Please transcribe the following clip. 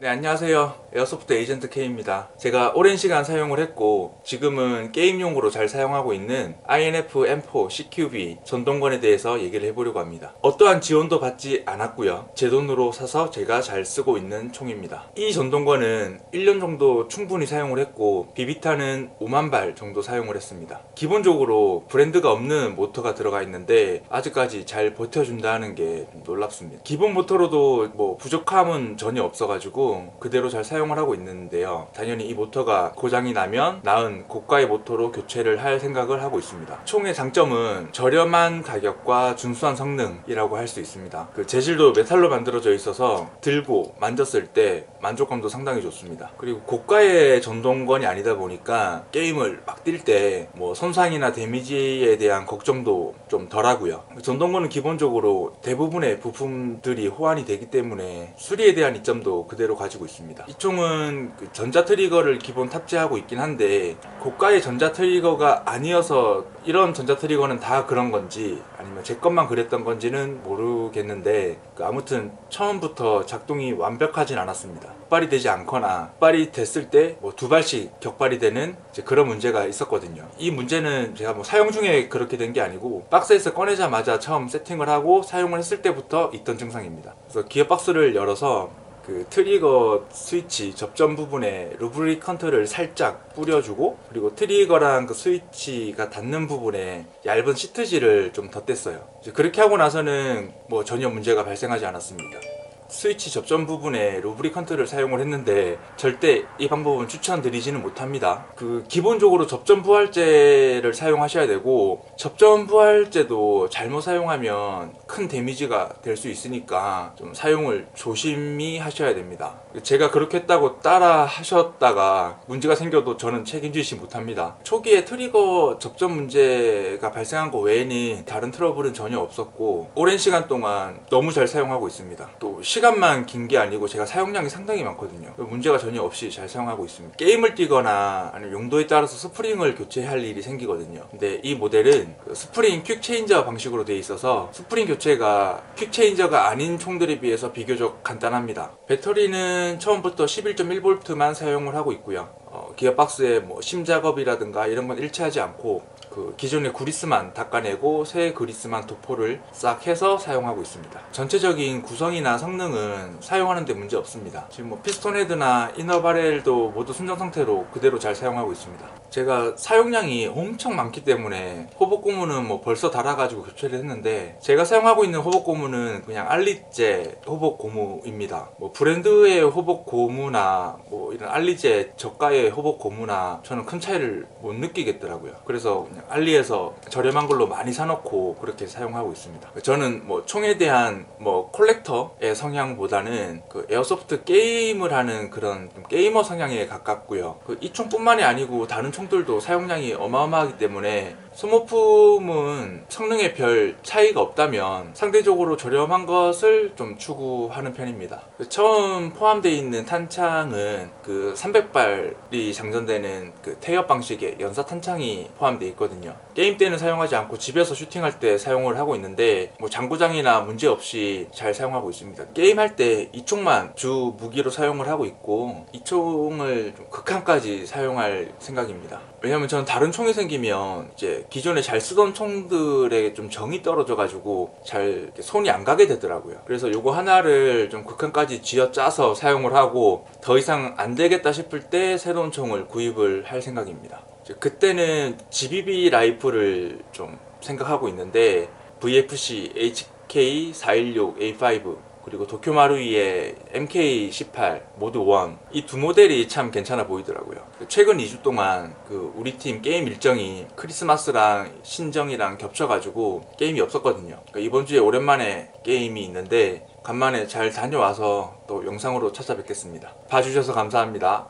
네, 안녕하세요. 에어소프트 에이전트 K입니다. 제가 오랜 시간 사용을 했고 지금은 게임용으로 잘 사용하고 있는 INF M4 CQB 전동건에 대해서 얘기를 해보려고 합니다. 어떠한 지원도 받지 않았고요. 제 돈으로 사서 제가 잘 쓰고 있는 총입니다. 이 전동건은 1년 정도 충분히 사용을 했고 비비탄은 5만 발 정도 사용을 했습니다. 기본적으로 브랜드가 없는 모터가 들어가 있는데 아직까지 잘 버텨준다는 게 놀랍습니다. 기본 모터로도 뭐 부족함은 전혀 없어가지고 그대로 잘 사용을 하고 있는데요. 당연히 이 모터가 고장이 나면 나은 고가의 모터로 교체를 할 생각을 하고 있습니다. 총의 장점은 저렴한 가격과 준수한 성능이라고 할 수 있습니다. 그 재질도 메탈로 만들어져 있어서 들고 만졌을 때 만족감도 상당히 좋습니다. 그리고 고가의 전동건이 아니다 보니까 게임을 막 뛸 때 뭐 손상이나 데미지에 대한 걱정도 좀 덜하고요. 전동건은 기본적으로 대부분의 부품들이 호환이 되기 때문에 수리에 대한 이점도 그대로 가지고 있습니다. 이 총은 그 전자 트리거를 기본 탑재하고 있긴 한데 고가의 전자 트리거가 아니어서 이런 전자 트리거는 다 그런 건지 아니면 제 것만 그랬던 건지는 모르겠는데 아무튼 처음부터 작동이 완벽하진 않았습니다. 격발이 되지 않거나 격발이 됐을 때 뭐 두 발씩 격발이 되는 그런 문제가 있었거든요. 이 문제는 제가 뭐 사용 중에 그렇게 된 게 아니고 박스에서 꺼내자마자 처음 세팅을 하고 사용을 했을 때부터 있던 증상입니다. 그래서 기어박스를 열어서 그 트리거 스위치 접점 부분에 루브리컨트를 살짝 뿌려주고 그리고 트리거랑 그 스위치가 닿는 부분에 얇은 시트지를 좀 덧댔어요. 그렇게 하고 나서는 뭐 전혀 문제가 발생하지 않았습니다. 스위치 접점 부분에 루브리컨트를 사용을 했는데 절대 이 방법은 추천드리지는 못합니다. 그 기본적으로 접점 부활제를 사용하셔야 되고 접점 부활제도 잘못 사용하면 큰 데미지가 될 수 있으니까 좀 사용을 조심히 하셔야 됩니다. 제가 그렇게 했다고 따라 하셨다가 문제가 생겨도 저는 책임지지 못합니다. 초기에 트리거 접점 문제가 발생한 거 외에는 다른 트러블은 전혀 없었고 오랜 시간 동안 너무 잘 사용하고 있습니다. 또 시간만 긴 게 아니고 제가 사용량이 상당히 많거든요. 문제가 전혀 없이 잘 사용하고 있습니다. 게임을 뛰거나 아니면 용도에 따라서 스프링을 교체할 일이 생기거든요. 근데 이 모델은 그 스프링 퀵체인저 방식으로 되어 있어서 스프링 교체가 퀵체인저가 아닌 총들에 비해서 비교적 간단합니다. 배터리는 처음부터 11.1V만 사용을 하고 있고요. 기어박스의 뭐 심작업이라든가 이런 건 일치하지 않고 그 기존의 그리스만 닦아내고 새 그리스만 도포를 싹 해서 사용하고 있습니다. 전체적인 구성이나 성능은 사용하는데 문제 없습니다. 지금 뭐 피스톤 헤드나 이너 바렐도 모두 순정 상태로 그대로 잘 사용하고 있습니다. 제가 사용량이 엄청 많기 때문에 호복 고무는 뭐 벌써 달아가지고 교체를 했는데 제가 사용하고 있는 호복 고무는 그냥 알리제 호복 고무입니다. 뭐 브랜드의 호복 고무나 뭐 이런 알리제 저가의 호복 고무나 저는 큰 차이를 못 느끼겠더라고요. 그래서 그냥 알리에서 저렴한 걸로 많이 사놓고 그렇게 사용하고 있습니다. 저는 뭐 총에 대한 뭐 콜렉터의 성향보다는 그 에어소프트 게임을 하는 그런 좀 게이머 성향에 가깝고요. 이 총뿐만이 아니고 다른 총들도 사용량이 어마어마하기 때문에 소모품은 성능에 별 차이가 없다면 상대적으로 저렴한 것을 좀 추구하는 편입니다. 처음 포함되어 있는 탄창은 그 300발이 장전되는 그 태엽 방식의 연사 탄창이 포함되어 있거든요. 게임 때는 사용하지 않고 집에서 슈팅할 때 사용을 하고 있는데 뭐 장구장이나 문제 없이 잘 사용하고 있습니다. 게임할 때 이 총만 주 무기로 사용을 하고 있고 이 총을 좀 극한까지 사용할 생각입니다. 왜냐면 저는 다른 총이 생기면 이제 기존에 잘 쓰던 총들에 좀 정이 떨어져 가지고 잘 손이 안 가게 되더라고요. 그래서 요거 하나를 좀 극한까지 쥐어짜서 사용을 하고 더 이상 안 되겠다 싶을 때 새로운 총을 구입을 할 생각입니다. 그때는 GBB 라이플을 좀 생각하고 있는데 VFC HK416A5 그리고 도쿄마루이의 MK18 모드 1 이 두 모델이 참 괜찮아 보이더라고요. 최근 2주 동안 그 우리 팀 게임 일정이 크리스마스랑 신정이랑 겹쳐가지고 게임이 없었거든요. 그러니까 이번 주에 오랜만에 게임이 있는데 간만에 잘 다녀와서 또 영상으로 찾아뵙겠습니다. 봐주셔서 감사합니다.